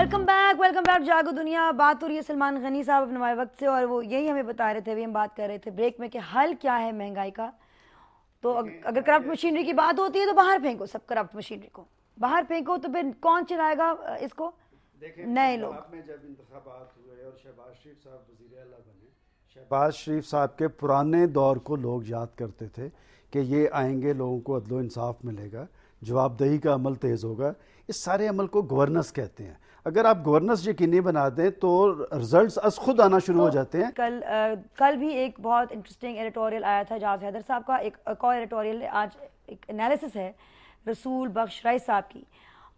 Welcome back جاگو دنیا. بات ہو رہی ہے سلمان غنی صاحب اپنے نوائے وقت سے, اور وہ یہی ہمیں بتا رہے تھے, ابھی ہم بات کر رہے تھے بریک میں کہ حل کیا ہے مہنگائی کا. تو اگر کرپٹ مشینری کی بات ہوتی ہے تو باہر پھینکو, سب کرپٹ مشینری کو باہر پھینکو, تو پھر کون چلائے گا اس کو؟ نئے لوگ. میں جب انتخابات ہوئے اور شہباز شریف صاحب وزیر اعلیٰ بنے, شہباز شریف صاحب کے پرانے دور کو لوگ یاد کرتے تھے کہ یہ آئیں گے, لوگوں کو عدل و انصاف ملے گا, جواب دہی کا عمل تیز ہوگا. اس سارے عمل کو گورننس کہتے ہیں. اگر آپ گورننس یقینی بنا دیں تو رزلٹس از خود آنا شروع ہو جاتے ہیں. کل بھی ایک بہت انٹرسٹنگ ایڈیٹوریل آیا تھا جاوید حیدر صاحب کا. ایک اور ایڈیٹوریل آج ایک انالیسس ہے رسول بخش رائس صاحب کی,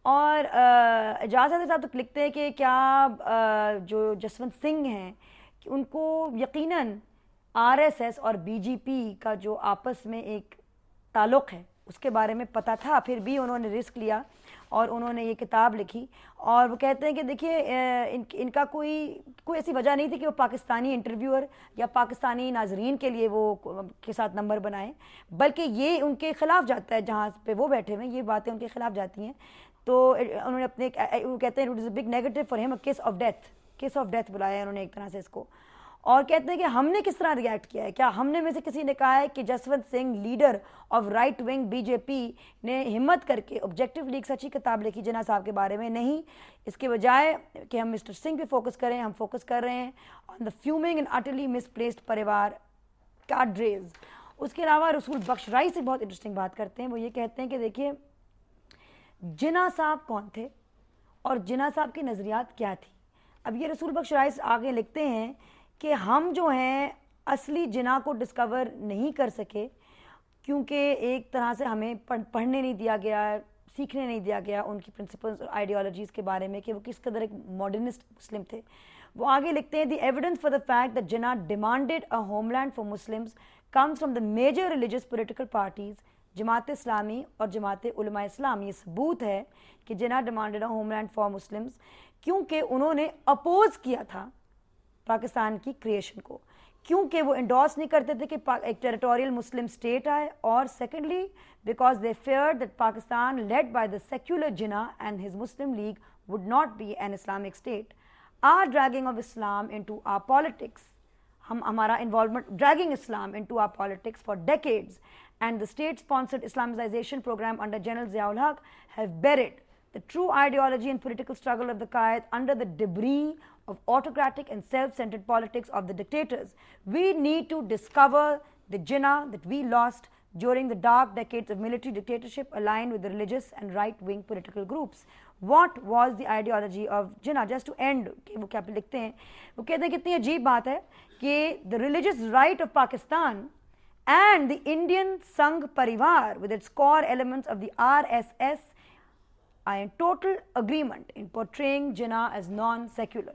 اور اعجاز حیدر صاحب تو لکھتے ہیں کہ کیا جو جسونت سنگھ ہیں کہ ان کو یقیناً آر ایس ایس اور بی جے پی کا جو آپس میں ایک تعلق ہے اس کے بارے میں پتہ تھا, پھر بھی انہوں نے رسک لیا اور انہوں نے یہ کتاب لکھی. اور وہ کہتے ہیں کہ دیکھیے ان کا کوئی ایسی وجہ نہیں تھی کہ وہ پاکستانی انٹرویور یا پاکستانی ناظرین کے لیے وہ کے ساتھ نمبر بنائیں, بلکہ یہ ان کے خلاف جاتا ہے. جہاں پہ وہ بیٹھے ہوئے ہیں یہ باتیں ان کے خلاف جاتی ہیں. تو انہوں نے اپنے وہ کہتے ہیں it is a big negative for ہم, کیس آف ڈیتھ بلایا ہے انہوں نے ایک طرح سے اس کو. اور کہتے ہیں کہ ہم نے کس طرح ریئیکٹ کیا ہے, کیا ہم نے میں سے کسی نے کہا ہے کہ Jaswant Singh leader of right wing B J P نے ہمت کر کے آبجیکٹیولی ایک سچی کتاب لکھی جناح صاحب کے بارے میں؟ نہیں. اس کے بجائے کہ ہم مسٹر سنگھ پہ فوکس کریں, ہم فوکس کر رہے ہیں آن دا فیومنگ اینڈ اٹرلی مس پلیسڈ پریوار کاڈریز. اس کے علاوہ رسول بخش رائی سے بہت انٹرسٹنگ بات کرتے ہیں. وہ یہ کہتے ہیں کہ دیکھیے جناح صاحب کون تھے اور جناح صاحب کی نظریات کیا تھی. اب یہ رسول بخش رائی آگے لکھتے ہیں کہ ہم جو ہیں اصلی جناح کو ڈسکور نہیں کر سکے کیونکہ ایک طرح سے ہمیں پڑھنے نہیں دیا گیا, سیکھنے نہیں دیا گیا ان کی پرنسپلز اور آئیڈیالوجیز کے بارے میں کہ وہ کس قدر ایک ماڈرنسٹ مسلم تھے. وہ آگے لکھتے ہیں the evidence for the fact that Jinnah demanded a homeland for Muslims comes from the major religious political parties Jamaat Islami اور جماعت علماء اسلام. یہ ثبوت ہے کہ Jinnah demanded a homeland for Muslims کیونکہ انہوں نے اپوز کیا تھا پاکستان کی کریشن کو, کیونکہ وہ انڈورس نہیں کرتے تھے کہ ایک ٹیریٹوریل مسلم اسٹیٹ آئے, اور secondly because they feared that Pakistan led by the secular Jinnah and his Muslim League would not be an Islamic state. Our dragging of Islam into our politics, ہمارا involvement dragging Islam into our politics for decades and the state-sponsored Islamization program under General Ziaul Haq have buried the true ideology and political struggle of the Qa'id under the debris of autocratic and self-centered politics of the dictators. We need to discover the Jinnah that we lost during the dark decades of military dictatorship aligned with the religious and right-wing political groups. What was the ideology of Jinnah? Just to end, وہ کیا لکھتے ہیں, وہ کہتے ہیں کتنی عجیب بات ہے کہ the religious right of Pakistan and the Indian Sangh Parivar with its core elements of the RSS are in total agreement in portraying Jinnah as non-secular.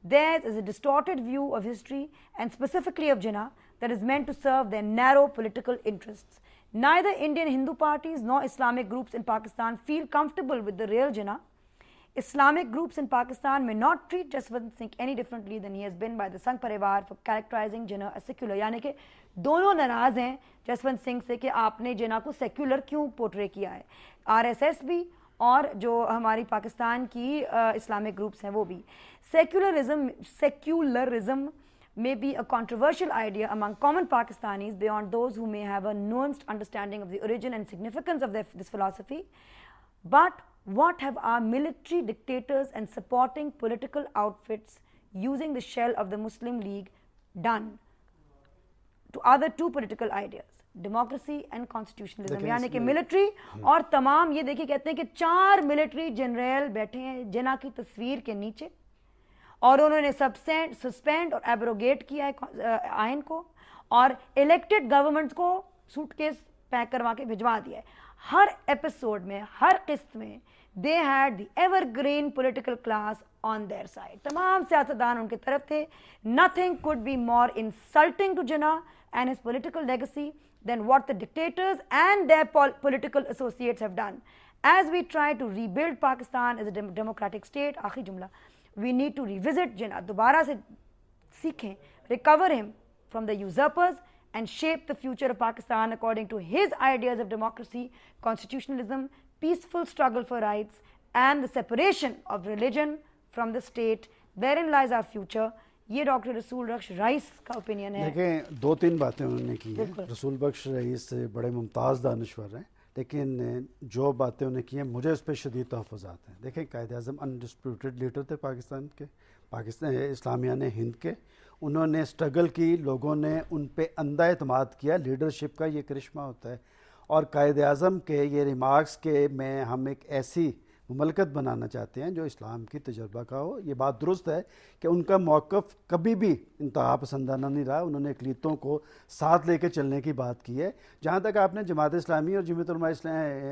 Theirs is a distorted view of history and specifically of Jinnah that is meant to serve their narrow political interests. Neither Indian Hindu parties nor Islamic groups in Pakistan feel comfortable with the real Jinnah. Islamic groups in Pakistan may not treat Jaswant Singh any differently than he has been by the Sangh Parivar for characterizing Jinnah as secular. یعنی کہ دونوں ناراض ہیں جسونت سنگھ سے کہ آپ نے جناح کو سیکولر کیوں پورٹرے کیا ہے. آر ایس ایس بھی اور جو ہماری پاکستان کی اسلامک گروپس ہیں وہ بھی. Secularism may be a controversial idea among common Pakistanis beyond those who may have a nuanced understanding of the origin and significance of this philosophy. But what have our military dictators and supporting political outfits using the shell of the Muslim League done to other two political ideas, democracy and constitutionalism? یعنی کہ military اور تمام, یہ دیکھیے کہتے ہیں کہ 4 military general بیٹھے ہیں جناح کی تصویر کے نیچے اور انہوں نے سسپینڈ اور ایبروگیٹ کیا ہے آئین کو, اور الیکٹڈ گورنمنٹس کو سوٹ کیس پیک کروا کے بھجوا دیا ہے. ہر ایپیسوڈ میں, ہر قسط میں they had the evergreen political class on their side. تمام سیاستدان ان کی طرف تھے. Nothing could be more insulting to Jinnah and his political legacy than what the dictators and their political associates have done. As we try to rebuild Pakistan as a democratic state, آخری جملہ, we need to revisit Jinnah. دوبارہ سے سیکھیں, recover him from the usurpers and shape the future of Pakistan according to his ideas of democracy, constitutionalism, peaceful struggle for rights, and the separation of religion from the state, therein lies our future. یہ doctor رسول بخش رئیس کا opinion ہے. دیکھیں 2-3 باتیں انہوں نے کی ہیں. رسول بخش رئیس بڑے ممتاز دانشور ہیں, لیکن جو باتیں انہوں نے کی ہیں مجھے اس پہ شدید تحفظات ہیں. دیکھیں قائد اعظم انڈسپیوٹڈ لیڈر تھے پاکستان کے, پاکستان اسلامیہ نے ہند کے. انہوں نے اسٹرگل کی, لوگوں نے ان پہ اندھا اعتماد کیا. لیڈرشپ کا یہ کرشمہ ہوتا ہے. اور قائد اعظم کے یہ ریمارکس کہ میں ہم ایک ایسی مملکت بنانا چاہتے ہیں جو اسلام کی تجربہ کا ہو, یہ بات درست ہے کہ ان کا موقف کبھی بھی انتہا پسندانہ نہیں رہا. انہوں نے اقلیتوں کو ساتھ لے کے چلنے کی بات کی ہے. جہاں تک آپ نے جماعت اسلامی اور جمعیت علماء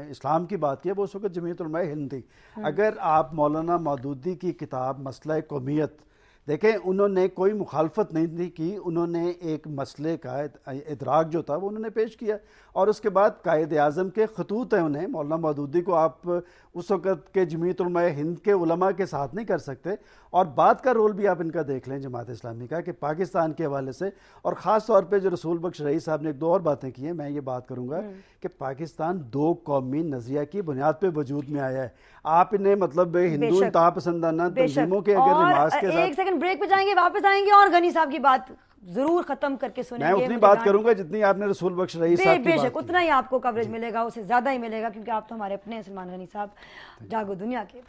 اسلام کی بات کی ہے, وہ اس وقت جمعیت علماء ہند تھی. اگر آپ مولانا مودودی کی کتاب مسئلہ قومیت دیکھیں, انہوں نے کوئی مخالفت نہیں کی. انہوں نے ایک مسئلے کا ادراک جو تھا وہ انہوں نے پیش کیا, اور اس کے بعد قائد اعظم کے خطوط ہیں انہیں. مولانا مودودی کو آپ اس وقت کے جمعیت علماء ہند کے علماء کے ساتھ نہیں کر سکتے. اور بات کا رول بھی آپ ان کا دیکھ لیں جماعت اسلامی کا, کہ پاکستان کے حوالے سے, اور خاص طور پہ جو رسول بخش رئیس صاحب نے 2 اور باتیں کی ہیں, میں یہ بات کروں گا کہ پاکستان 2 قومی نظریہ کی بنیاد پہ وجود میں آیا ہے. آپ انہیں مطلب ہندو انتہا پسندانہ تنظیموں کے اگر ریمارکس کے ساتھ, ایک سیکنڈ بریک پہ جائیں گے, واپس آئیں گے اور غنی صاحب کی بات ضرور ختم کر کے سنیں گے. میں اتنی بات کروں گا جتنی آپ نے رسول بخش رئیس صاحب کی بے بات شک اتنا ہی آپ کو کوریج ملے گا, اسے زیادہ ہی ملے گا, کیونکہ آپ تو ہمارے اپنے سلمان غنی صاحب جاگو دنیا کے.